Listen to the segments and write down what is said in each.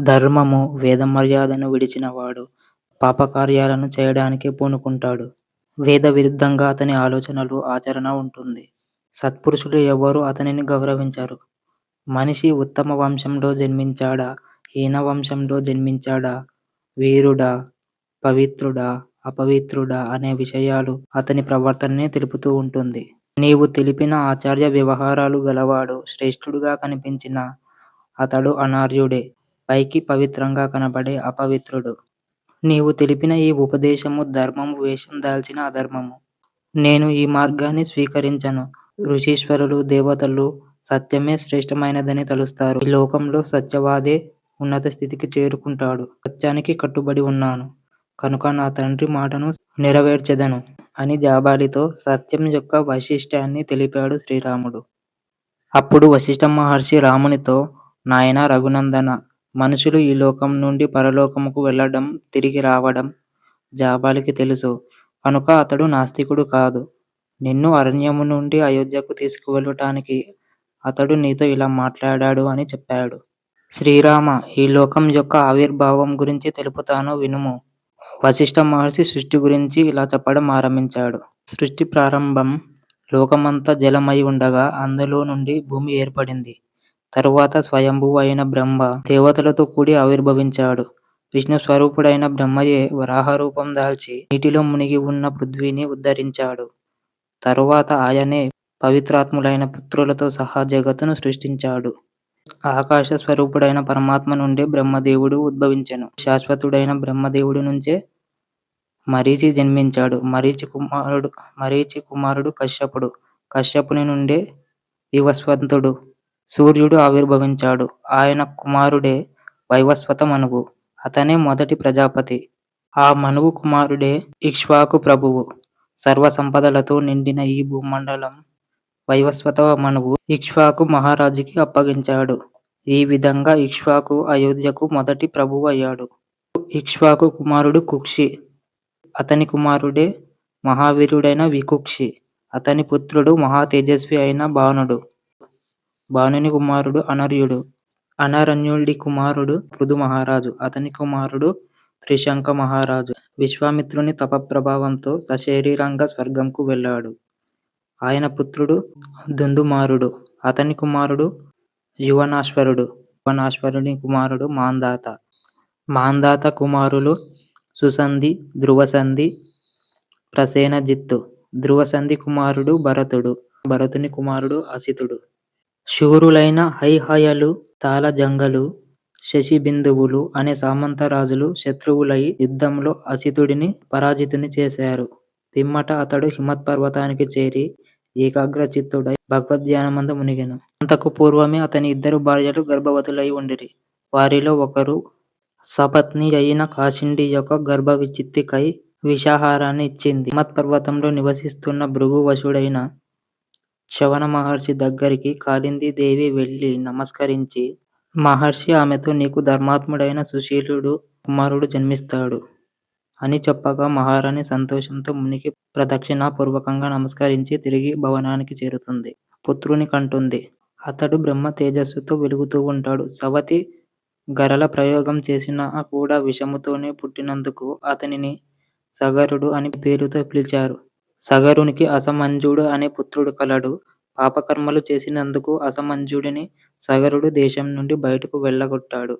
ధర్మము, వేద మర్యాదను విడిచినవాడు పాపకార్యాలను చేయడానికే పూనుకుంటాడు. వేద విరుద్ధంగా అతని ఆలోచనలు, ఆచరణ ఉంటుంది. సత్పురుషులు ఎవ్వరూ అతనిని గౌరవించరు. మనిషి ఉత్తమ వంశంలో జన్మించాడా? హీన వంశంలో జన్మించాడా? వీరుడా? పవిత్రుడా? అపవిత్రుడా? అనే విషయాలు అతని ప్రవర్తననే తెలుపుతూ ఉంటుంది. నీవు తెలిపిన ఆచార్య వ్యవహారాలు గలవాడు శ్రేష్ఠుడుగా కనిపించినా అతడు అనార్యుడే. పైకి పవిత్రంగా కనబడే అపవిత్రుడు. నీవు తెలిపిన ఈ ఉపదేశము ధర్మము వేషం దాల్చిన అధర్మము. నేను ఈ మార్గాన్ని స్వీకరించను. ఋషీశ్వరులు, దేవతలు సత్యమే శ్రేష్టమైనదని తలుస్తారు. ఈ లోకంలో సత్యవాదే ఉన్నత స్థితికి చేరుకుంటాడు. సత్యానికి కట్టుబడి ఉన్నాను కనుక నా తండ్రి మాటను నెరవేర్చెదను అని జాబాలితో సత్యం యొక్క వైశిష్ట్యాన్ని తెలిపాడు శ్రీరాముడు. అప్పుడు వశిష్ఠ మహర్షి రామునితో, నాయనా రఘునందన, మనుషులు ఈ లోకం నుండి పరలోకముకు వెళ్ళడం, తిరిగి రావడం జాబాలికి తెలుసు. కనుక అతడు నాస్తికుడు కాదు. నిన్ను అరణ్యము నుండి అయోధ్యకు తీసుకువెళ్ళటానికి అతడు నీతో ఇలా మాట్లాడాడు అని చెప్పాడు. శ్రీరామ, ఈ లోకం యొక్క ఆవిర్భావం గురించి తెలుపుతాను వినుము. వశిష్ఠ మహర్షి సృష్టి గురించి ఇలా చెప్పడం ఆరంభించాడు. సృష్టి ప్రారంభం. లోకమంతా జలమై ఉండగా అందులో నుండి భూమి ఏర్పడింది. తరువాత స్వయంభువు అయిన బ్రహ్మ దేవతలతో కూడి ఆవిర్భవించాడు. విష్ణు స్వరూపుడైన బ్రహ్మయే వరాహ రూపం దాల్చి నీటిలో మునిగి ఉన్న పృథ్వీని ఉద్ధరించాడు. తరువాత ఆయనే పవిత్రాత్ములైన పుత్రులతో సహా జగత్తును సృష్టించాడు. ఆకాశ స్వరూపుడైన పరమాత్మ నుండే బ్రహ్మదేవుడు ఉద్భవించెను. శాశ్వతుడైన బ్రహ్మదేవుడి నుంచే మరీచి జన్మించాడు. మరీచి కుమారుడు కశ్యపుడు. కశ్యపుని నుండే వివస్వంతుడు, సూర్యుడు ఆవిర్భవించాడు. ఆయన కుమారుడే వైవస్వత మనువు. అతనే మొదటి ప్రజాపతి. ఆ మనువు కుమారుడే ఇక్ష్వాకు ప్రభువు. సర్వ సంపదలతో నిండిన ఈ భూమండలం వైవస్వత మనువు ఇక్ష్వాకు మహారాజుకి అప్పగించాడు. ఈ విధంగా ఇక్ష్వాకు అయోధ్యకు మొదటి ప్రభువు అయ్యాడు. ఇక్ష్వాకు కుమారుడు కుక్షి. అతని కుమారుడే మహావీరుడైన వికుక్షి. అతని పుత్రుడు మహా తేజస్వి అయిన బాణుడు. బాణుని కుమారుడు అనర్యుడు. అనరణ్యుడి కుమారుడు పృథు మహారాజు. అతని కుమారుడు త్రిశంక మహారాజు. విశ్వామిత్రుని తపప్రభావంతో సశరీరంగా స్వర్గంకు వెళ్ళాడు. ఆయన పుత్రుడు దుందుమారుడు. అతని కుమారుడు యువనాశ్వరుడు. యువనాశ్వరుని కుమారుడు మాంధాత. మాంధాత కుమారులు సుసంధి, ధ్రువసంధి, ప్రసేనజిత్తు. ధ్రువసంధి కుమారుడు భరతుడు. భరతుని కుమారుడు అసితుడు. శూరులైన హైహయలు, తాళజంగలు, శశిబిందువులు అనే సామంతరాజులు శత్రువులై యుద్ధంలో అసితుడిని పరాజితుని చేశారు. పిమ్మట అతడు హిమత్పర్వతానికి చేరి ఏకాగ్రచిత్తుడై భగవద్ధ్యానమందు మునిగెను. అంతకు పూర్వమే అతని ఇద్దరు భార్యలు గర్భవతులై ఉండిరి. వారిలో ఒకరు సపత్ని అయిన కాశిండి యొక్క గర్భవిచిత్తికై విషాహారాన్ని ఇచ్చింది. హిమత్పర్వతంలో నివసిస్తున్న భృగువశుడైన చ్యవన మహర్షి దగ్గరికి కాళిందీదేవి వెళ్ళి నమస్కరించి, మహర్షి ఆమెతో నీకు ధర్మాత్ముడైన సుశీలుడు కుమారుడు జన్మిస్తాడు అని చెప్పగా మహారాణి సంతోషంతో మునికి ప్రదక్షిణాపూర్వకంగా నమస్కరించి తిరిగి భవనానికి చేరుతుంది. పుత్రుని కంటుంది. అతడు బ్రహ్మ తేజస్సుతో వెలుగుతూ ఉంటాడు. సవతి గరల ప్రయోగం చేసినా కూడా విషముతోనే పుట్టినందుకు అతనిని సగరుడు అని పేరుతో పిలిచారు. సగరునికి అసమంజుడు అనే పుత్రుడు కలడు. పాపకర్మలు చేసినందుకు అసమంజుడిని సగరుడు దేశం నుండి బయటకు వెళ్ళగొట్టాడు.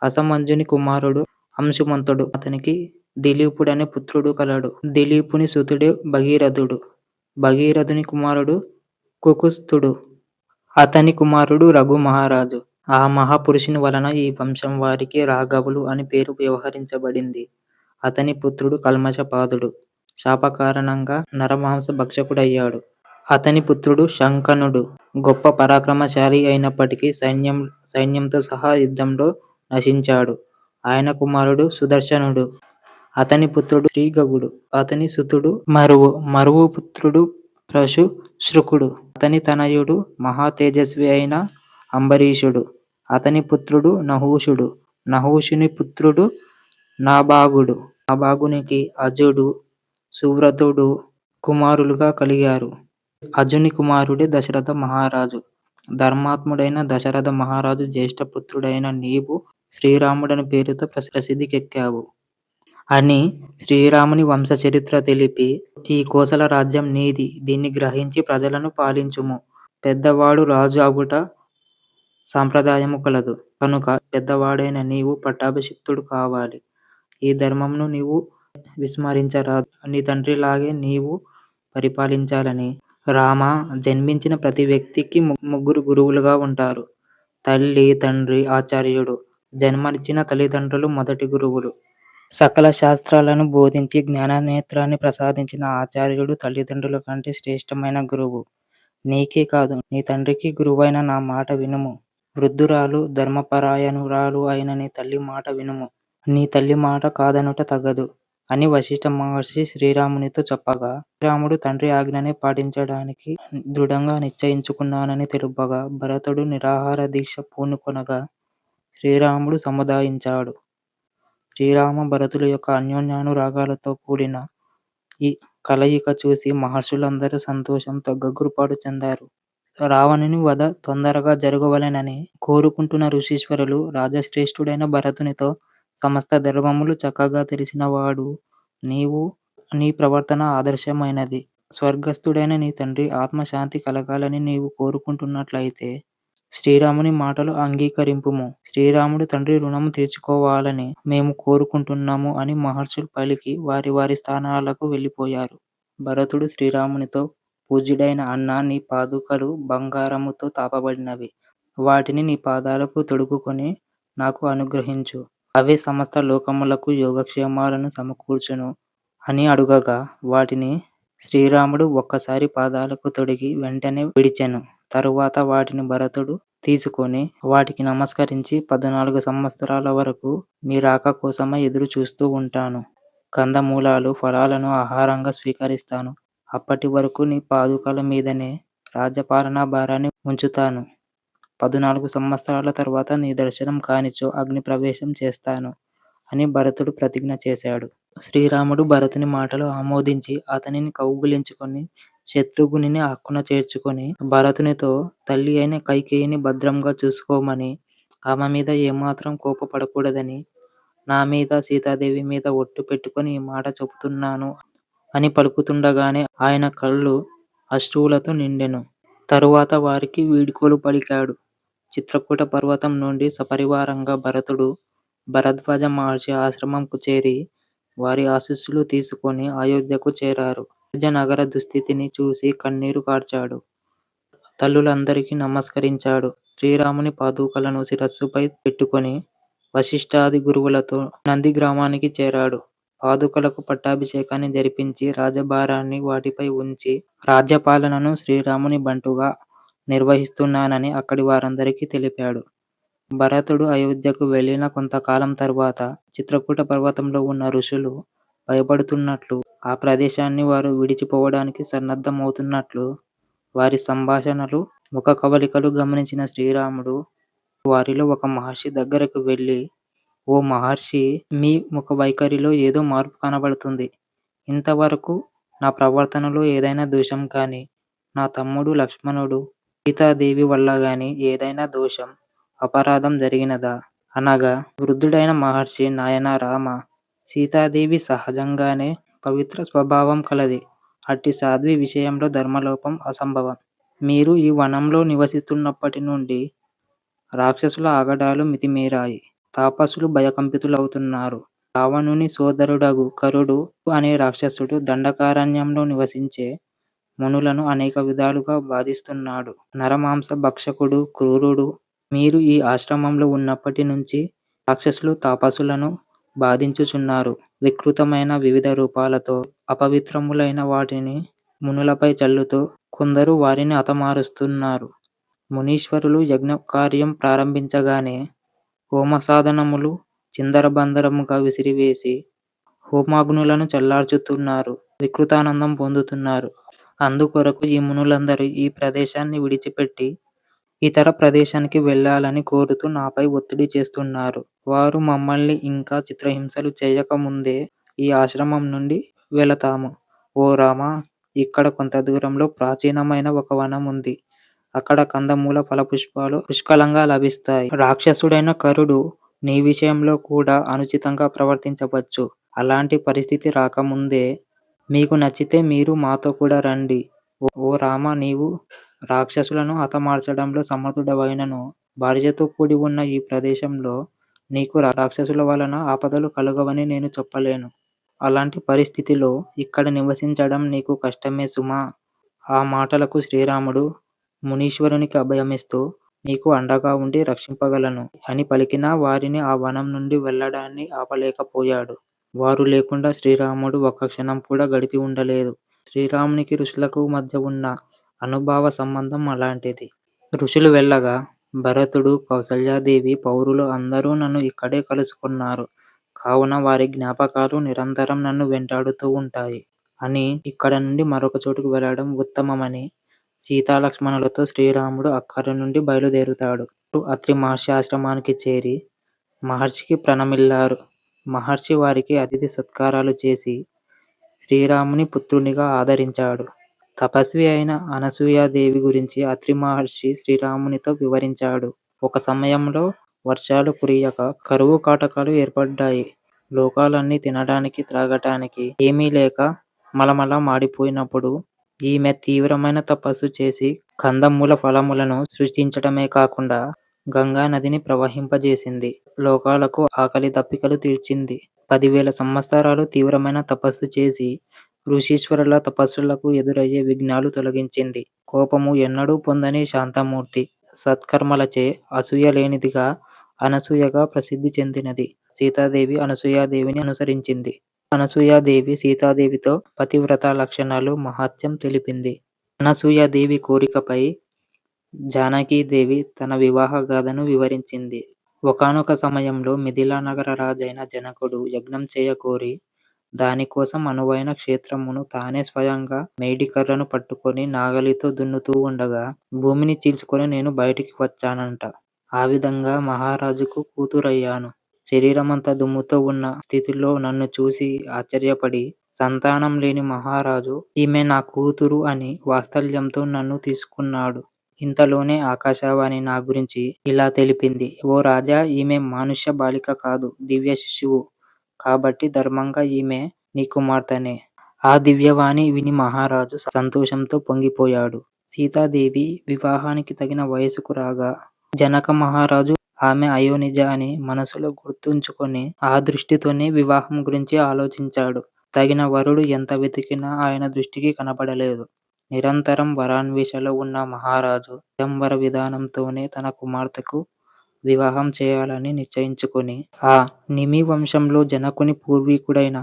అసమంజుని కుమారుడు అంశుమంతుడు. అతనికి దిలీపుడనే పుత్రుడు కలడు. దిలీపుని సుతుడే భగీరథుడు. భగీరథుని కుమారుడు కుకుస్థుడు. అతని కుమారుడు రఘు మహారాజు. ఆ మహాపురుషుని వలన ఈ వంశం వారికి రాఘవులు అని పేరు వ్యవహరించబడింది. అతని పుత్రుడు కల్మషపాదుడు. శాపకారణంగా నరమాంస భక్షకుడయ్యాడు. అతని పుత్రుడు శంకనుడు. గొప్ప పరాక్రమశాలి అయినప్పటికీ సైన్యంతో సహా యుద్ధంలో నశించాడు. ఆయన కుమారుడు సుదర్శనుడు. అతని పుత్రుడు శ్రీగవుడు. అతని సుతుడు మరువు. మరువు పుత్రుడు శృకుడు. అతని తనయుడు మహా తేజస్వి అయిన అంబరీషుడు. అతని పుత్రుడు నహూషుడు. నహూషుని పుత్రుడు నాభాగుడు. నాభాగునికి అజుడు, సువ్రతుడు కుమారులుగా కలిగారు. అజుని కుమారుడే దశరథ మహారాజు. ధర్మాత్ముడైన దశరథ మహారాజు జ్యేష్ఠపుత్రుడైన నీవు శ్రీరాముడని పేరుతో ప్రసిద్ధికెక్కావు" అని శ్రీరాముని వంశచరిత్ర తెలిపి, "ఈ కోసల రాజ్యం నీది. దీన్ని గ్రహించి ప్రజలను పాలించుము. పెద్దవాడు రాజు అగుట సాంప్రదాయము కలదు. కనుక పెద్దవాడైన నీవు పట్టాభిషిక్తుడు కావాలి. ఈ ధర్మమును నీవు విస్మరించరాదు. నీ తండ్రిలాగే నీవు పరిపాలించాలని" రామా! జన్మించిన ప్రతి వ్యక్తికి ముగ్గురు గురువులుగా ఉంటారు. తల్లి, తండ్రి, ఆచార్యుడు. జన్మనిచ్చిన తల్లిదండ్రులు మొదటి గురువులు. సకల శాస్త్రాలను బోధించి జ్ఞాననేత్రాన్ని ప్రసాదించిన ఆచార్యుడు తల్లిదండ్రుల కంటే శ్రేష్టమైన గురువు. నీకే కాదు, నీ తండ్రికి గురువైన నా మాట వినుము. వృద్ధురాలు, ధర్మపరాయణురాలు అయిన నీ తల్లి మాట వినుము. నీ తల్లి మాట కాదనుట తగదు అని వశిష్ఠ మహర్షి శ్రీరామునితో చెప్పగా, శ్రీరాముడు తండ్రి ఆజ్ఞనే పాటించడానికి దృఢంగా నిశ్చయించుకున్నానని తెలుపగా, భరతుడు నిరాహార దీక్ష పూనుకొనగా శ్రీరాముడు సముదాయించాడు. శ్రీరామ భరతుల యొక్క అన్యోన్యానురాగాలతో కూడిన ఈ కలయిక చూసి మహర్షులందరూ సంతోషంతో గగుర్పాటు చెందారు. రావణుని వధ తొందరగా జరగవలెనని కోరుకుంటున్న ఋషీశ్వరులు రాజశ్రేష్ఠుడైన భరతునితో, సమస్త ధర్మములు చక్కగా తెలిసినవాడు నీవు. నీ ప్రవర్తన ఆదర్శమైనది. స్వర్గస్థుడైన నీ తండ్రి ఆత్మశాంతి కలగాలని నీవు కోరుకుంటున్నట్లయితే శ్రీరాముని మాటలు అంగీకరింపుము. శ్రీరాముడు తండ్రి రుణము తీర్చుకోవాలని మేము కోరుకుంటున్నాము అని మహర్షులు పలికి వారి వారి స్థానాలకు వెళ్ళిపోయారు. భరతుడు శ్రీరామునితో, పూజ్యుడైన అన్నా, నీ పాదుకలు బంగారముతో తాపబడినవి. వాటిని నీ పాదాలకు తొడుగుకొని నాకు అనుగ్రహించు. అవే సమస్త లోకములకు యోగక్షేమాలను సమకూర్చును అని అడుగగా, వాటిని శ్రీరాముడు ఒక్కసారి పాదాలకు తొడిగి వెంటనే విడిచెను. తరువాత వాటిని భరతుడు తీసుకొని వాటికి నమస్కరించి, 14 సంవత్సరాల వరకు మీ రాక కోసమై ఎదురు చూస్తూ ఉంటాను. కందమూలాలు, ఫలాలను ఆహారంగా స్వీకరిస్తాను. అప్పటి వరకు నీ పాదుకల మీదనే రాజ్యపాలనా భారాన్ని ఉంచుతాను. 14 సంవత్సరాల తరువాత నీ దర్శనం కానిచో అగ్ని ప్రవేశం చేస్తాను అని భరతుడు ప్రతిజ్ఞ చేశాడు. శ్రీరాముడు భరతుని మాటలు ఆమోదించి అతనిని కౌగిలించుకొని శత్రుఘ్నుని హక్కున చేర్చుకొని భరతునితో, తల్లి అయిన కైకేయిని భద్రంగా చూసుకోమని, ఆమె మీద ఏమాత్రం కోపపడకూడదని, నా మీద, సీతాదేవి మీద ఒట్టు పెట్టుకొని ఈ మాట చెబుతున్నాను అని పలుకుతుండగానే ఆయన కళ్ళు అశ్రువులతో నిండెను. తరువాత వారికి వీడ్కోలు పలికాడు. చిత్రకూట పర్వతం నుండి సపరివారంగా భరతుడు భరద్వాజ మహర్షి ఆశ్రమంకు చేరి వారి ఆశీస్సులు తీసుకొని అయోధ్యకు చేరారు. అయోధ్య నగర దుస్థితిని చూసి కన్నీరు కార్చాడు. తల్లులందరికీ నమస్కరించాడు. శ్రీరాముని పాదుకలను శిరస్సుపై పెట్టుకొని వశిష్ఠాది గురువులతో నంది గ్రామానికి చేరాడు. పాదుకలకు పట్టాభిషేకాన్ని జరిపించి రాజభారాన్ని వాటిపై ఉంచి రాజ్యపాలనను శ్రీరాముని బంటుగా నిర్వహిస్తున్నానని అక్కడి వారందరికీ తెలిపాడు. భరతుడు అయోధ్యకు వెళ్ళిన కొంతకాలం తరువాత చిత్రకూట పర్వతంలో ఉన్న ఋషులు భయపడుతున్నట్లు, ఆ ప్రదేశాన్ని వారు విడిచిపోవడానికి సన్నద్ధమవుతున్నట్లు వారి సంభాషణలు, ముఖ కవళికలు గమనించిన శ్రీరాముడు వారిలో ఒక మహర్షి దగ్గరకు వెళ్ళి, "ఓ మహర్షి, మీ ముఖ వైఖరిలో ఏదో మార్పు కనబడుతుంది. ఇంతవరకు నా ప్రవర్తనలో ఏదైనా దోషం కానీ, నా తమ్ముడు లక్ష్మణుడు, సీతాదేవి వల్ల గాని ఏదైనా దోషం, అపరాధం జరిగినదా?" అనగా వృద్ధుడైన మహర్షి, "నాయనా రామ, సీతాదేవి సహజంగానే పవిత్ర స్వభావం కలది. అట్టి సాధ్వి విషయంలో ధర్మలోపం అసంభవం. మీరు ఈ వనంలో నివసిస్తున్నప్పటి నుండి రాక్షసుల ఆగడాలు మితిమీరాయి. తాపసులు భయకంపితులవుతున్నారు. రావణుని సోదరుడగు కరుడు అనే రాక్షసుడు దండకారణ్యంలో నివసించే మునులను అనేక విధాలుగా బాధిస్తున్నాడు. నరమాంస భక్షకుడు, క్రూరుడు. మీరు ఈ ఆశ్రమంలో ఉన్నప్పటి నుంచి రాక్షసులు తాపసులను బాధించుచున్నారు. వికృతమైన వివిధ రూపాలతో అపవిత్రములైన వాటిని మునులపై చల్లుతూ కొందరు వారిని హతమారుస్తున్నారు. మునీశ్వరులు యజ్ఞకార్యం ప్రారంభించగానే హోమసాధనములు చిందరబందరముగా విసిరివేసి హోమాగ్నులను చల్లార్చుతున్నారు. వికృతానందం పొందుతున్నారు. అందుకొరకు ఈ మునులందరూ ఈ ప్రదేశాన్ని విడిచిపెట్టి ఇతర ప్రదేశానికి వెళ్ళాలని కోరుతూ నాపై ఒత్తిడి చేస్తున్నారు. వారు మమ్మల్ని ఇంకా చిత్రహింసలు చేయకముందే ఈ ఆశ్రమం నుండి వెళతాము. ఓ రామా, ఇక్కడ కొంత దూరంలో ప్రాచీనమైన ఒక వనం ఉంది. అక్కడ కందమూల ఫలపుష్పాలు పుష్కలంగా లభిస్తాయి. రాక్షసుడైన కరుడు నీ విషయంలో కూడా అనుచితంగా ప్రవర్తించవచ్చు. అలాంటి పరిస్థితి రాకముందే మీకు నచ్చితే మీరు మాతో కూడా రండి. ఓ రామ నీవు రాక్షసులను హతమార్చడంలో సమర్థుడవైనను భార్యతో కూడి ఉన్న ఈ ప్రదేశంలో నీకు రాక్షసుల వలన ఆపదలు కలుగవని నేను చెప్పలేను. అలాంటి పరిస్థితిలో ఇక్కడ నివసించడం నీకు కష్టమే సుమా! ఆ మాటలకు శ్రీరాముడు మునీశ్వరునికి అభయమిస్తూ మీకు అండగా ఉండి రక్షింపగలను అని పలికినా వారిని ఆ వనం నుండి వెళ్ళడాన్ని ఆపలేకపోయాడు. వారు లేకుండా శ్రీరాముడు ఒక్క క్షణం కూడా గడిపి ఉండలేదు. శ్రీరామునికి ఋషులకు మధ్య ఉన్న అనుభావ సంబంధం అలాంటిది. ఋషులు వెళ్ళగా భరతుడు, కౌసల్యాదేవి, పౌరులు అందరూ నన్ను ఇక్కడే కలుసుకున్నారు. కావున వారి జ్ఞాపకాలు నిరంతరం నన్ను వెంటాడుతూ ఉంటాయి అని ఇక్కడ నుండి మరొక చోటుకు వెళ్ళడం ఉత్తమమని సీతాలక్ష్మణులతో శ్రీరాముడు అక్కడి నుండి బయలుదేరుతాడు. అత్రి మహర్షి ఆశ్రమానికి చేరి మహర్షికి ప్రణమిల్లారు. మహర్షి వారికి అతిథి సత్కారాలు చేసి శ్రీరాముని పుత్రునిగా ఆదరించాడు. తపస్వి అయిన అనసూయాదేవి గురించి అత్రి మహర్షి శ్రీరామునితో వివరించాడు. ఒక సమయంలో వర్షాలు కురియక కరువు కాటకాలు ఏర్పడ్డాయి. లోకాలన్నీ తినడానికి త్రాగటానికి ఏమీ లేక మలమల మాడిపోయినప్పుడు ఈమె తీవ్రమైన తపస్సు చేసి కందమూల ఫలములను సృష్టించటమే కాకుండా గంగా నదిని ప్రవహింపజేసింది. లోకాలకు ఆకలి దప్పికలు తీర్చింది. 10,000 సంవత్సరాలు తీవ్రమైన తపస్సు చేసి ఋషీశ్వరుల తపస్సులకు ఎదురయ్యే విఘ్నాలు తొలగించింది. కోపము ఎన్నడూ పొందని శాంతమూర్తి. సత్కర్మలచే అసూయ లేనిదిగా అనసూయగా ప్రసిద్ధి చెందినది. సీతాదేవి అనసూయాదేవిని అనుసరించింది. అనసూయాదేవి సీతాదేవితో పతివ్రత లక్షణాలు మహాత్యం తెలిపింది. అనసూయాదేవి కోరికపై జానకీదేవి తన వివాహ గాథను వివరించింది. ఒకానొక సమయంలో మిథిలా నగర రాజైన జనకుడు యజ్ఞం చేయకోరి దానికోసం అనువైన క్షేత్రమును తానే స్వయంగా మేడికర్రను పట్టుకొని నాగలితో దున్నుతూ ఉండగా భూమిని చీల్చుకొని నేను బయటికి వచ్చానంట. ఆ విధంగా మహారాజుకు కూతురయ్యాను. శరీరమంతా దుమ్ముతో ఉన్న స్థితిలో నన్ను చూసి ఆశ్చర్యపడి సంతానం లేని మహారాజు ఈమె నా కూతురు అని వాత్సల్యంతో నన్ను తీసుకున్నాడు. ఇంతలోనే ఆకాశవాణి నా గురించి ఇలా తెలిపింది. ఓ రాజా, ఈమె మానుష్య బాలిక కాదు, దివ్య శిశువు. కాబట్టి ధర్మంగా ఈమె నీ కుమార్తెనే. ఆ దివ్యవాణి విని మహారాజు సంతోషంతో పొంగిపోయాడు. సీతాదేవి వివాహానికి తగిన వయసుకు రాగా జనక మహారాజు ఆమె అయోనిజ అని మనసులో గుర్తుంచుకొని ఆ దృష్టితోనే వివాహం గురించి ఆలోచించాడు. తగిన వరుడు ఎంత వెతికినా ఆయన దృష్టికి కనపడలేదు. నిరంతరం వరాన్వేషలో ఉన్న మహారాజు స్వయంవర విధానంతోనే తన కుమార్తెకు వివాహం చేయాలని నిశ్చయించుకొని ఆ నిమి వంశంలో జనకుని పూర్వీకుడైన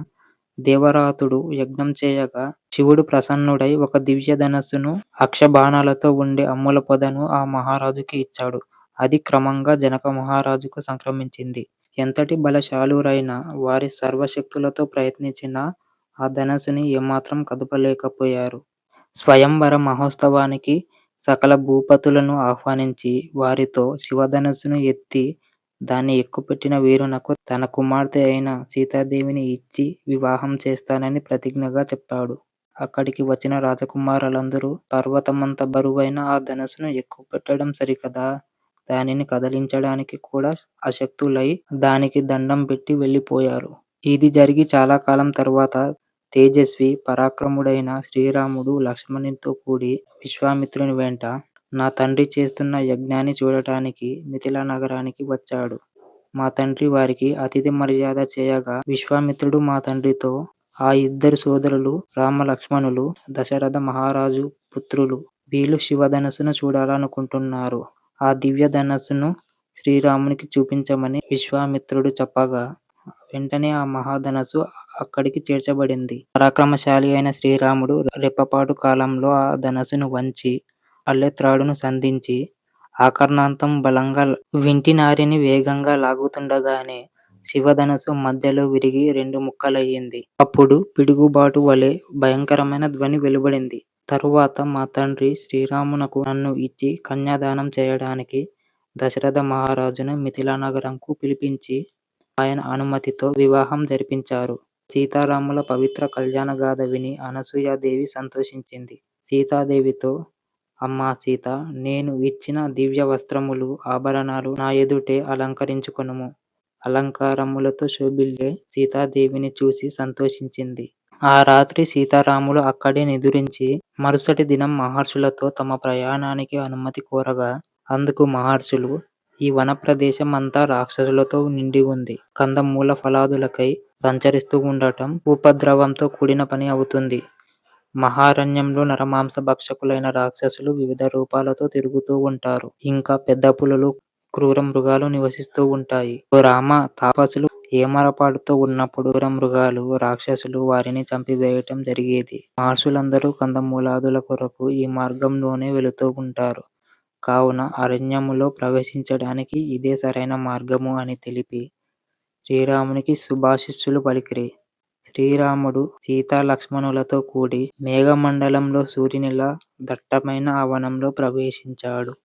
దేవరాతుడు యజ్ఞం చేయగా శివుడు ప్రసన్నుడై ఒక దివ్య ధనస్సును అక్షబాణాలతో ఉండే అమ్ముల పొదను ఆ మహారాజుకి ఇచ్చాడు. అది క్రమంగా జనక మహారాజుకు సంక్రమించింది. ఎంతటి బలశాలురైనా వారి సర్వశక్తులతో ప్రయత్నించినా ఆ ధనస్సుని ఏమాత్రం కదపలేకపోయారు. స్వయంవర మహోత్సవానికి సకల భూపతులను ఆహ్వానించి వారితో శివధనస్సును ఎత్తి దాన్ని ఎక్కుపెట్టిన వీరునకు తన కుమార్తె అయిన సీతాదేవిని ఇచ్చి వివాహం చేస్తానని ప్రతిజ్ఞగా చెప్పాడు. అక్కడికి వచ్చిన రాజకుమారులందరూ పర్వతమంత బరువైన ఆ ధనస్సును ఎక్కుపెట్టడం సరికదా, దానిని కదిలించడానికి కూడా అశక్తులై దానికి దండం పెట్టి వెళ్ళిపోయారు. ఇది జరిగి చాలా కాలం తరువాత తేజస్వి పరాక్రముడైన శ్రీరాముడు లక్ష్మణునితో కూడి విశ్వామిత్రుని వెంట నా తండ్రి చేస్తున్న యజ్ఞాన్ని చూడటానికి మిథిలా నగరానికి వచ్చాడు. మా తండ్రి వారికి అతిథి మర్యాద చేయగా విశ్వామిత్రుడు మా తండ్రితో ఆ ఇద్దరు సోదరులు రామ లక్ష్మణులు దశరథ మహారాజు పుత్రులు. వీళ్ళు శివధనస్సును చూడాలనుకుంటున్నారు. ఆ దివ్య ధనస్సును శ్రీరామునికి చూపించమని విశ్వామిత్రుడు చెప్పగా వెంటనే ఆ మహాధనస్సు అక్కడికి చేర్చబడింది. పరాక్రమశాలి అయిన శ్రీరాముడు రెప్పపాటు కాలంలో ఆ ధనస్సును వంచి అల్లెత్రాడును సంధించి ఆకర్ణాంతం బలంగా వింటినారిని వేగంగా లాగుతుండగానే శివధనస్సు మధ్యలో విరిగి 2 ముక్కలయ్యింది. అప్పుడు పిడుగుబాటు వలె భయంకరమైన ధ్వని వెలువడింది. తరువాత మా తండ్రి శ్రీరామునకు నన్ను ఇచ్చి కన్యాదానం చేయడానికి దశరథ మహారాజును మిథిలా నగరంకు పిలిపించి ఆయన అనుమతితో వివాహం జరిపించారు. సీతారాముల పవిత్ర కళ్యాణగాథ విని అనసూయాదేవి సంతోషించింది. సీతాదేవితో, అమ్మా సీత, నేను ఇచ్చిన దివ్య వస్త్రములు, ఆభరణాలు నా ఎదుటే అలంకరించుకొనుము. అలంకారములతో శోభిల్లే సీతాదేవిని చూసి సంతోషించింది. ఆ రాత్రి సీతారాములు అక్కడే నిదురించి మరుసటి దినం మహర్షులతో తమ ప్రయాణానికి అనుమతి కోరగా అందుకు మహర్షులు ఈ వన ప్రదేశం అంతా రాక్షసులతో నిండి ఉంది. కందమూల ఫలాదులకై సంచరిస్తూ ఉండటం ఉపద్రవంతో కూడిన పని అవుతుంది. మహారణ్యంలో నరమాంస భక్షకులైన రాక్షసులు వివిధ రూపాలతో తిరుగుతూ ఉంటారు. ఇంకా పెద్ద పులులు, క్రూర మృగాలు నివసిస్తూ ఉంటాయి. ఓ రామ, తాపసులు ఏమరపాటుతో ఉన్నప్పుడు క్రూర మృగాలు, రాక్షసులు వారిని చంపివేయటం జరిగేది. మహర్షులందరూ కందమూలాదుల కొరకు ఈ మార్గంలోనే వెళుతూ ఉంటారు. కావున అరణ్యములో ప్రవేశించడానికి ఇదే సరైన మార్గము అని తెలిపి శ్రీరామునికి శుభాశీస్సులు పలికిరి. శ్రీరాముడు సీతా లక్ష్మణులతో కూడి మేఘమండలంలో సూర్యునిలా దట్టమైన ఆ వనంలో ప్రవేశించాడు.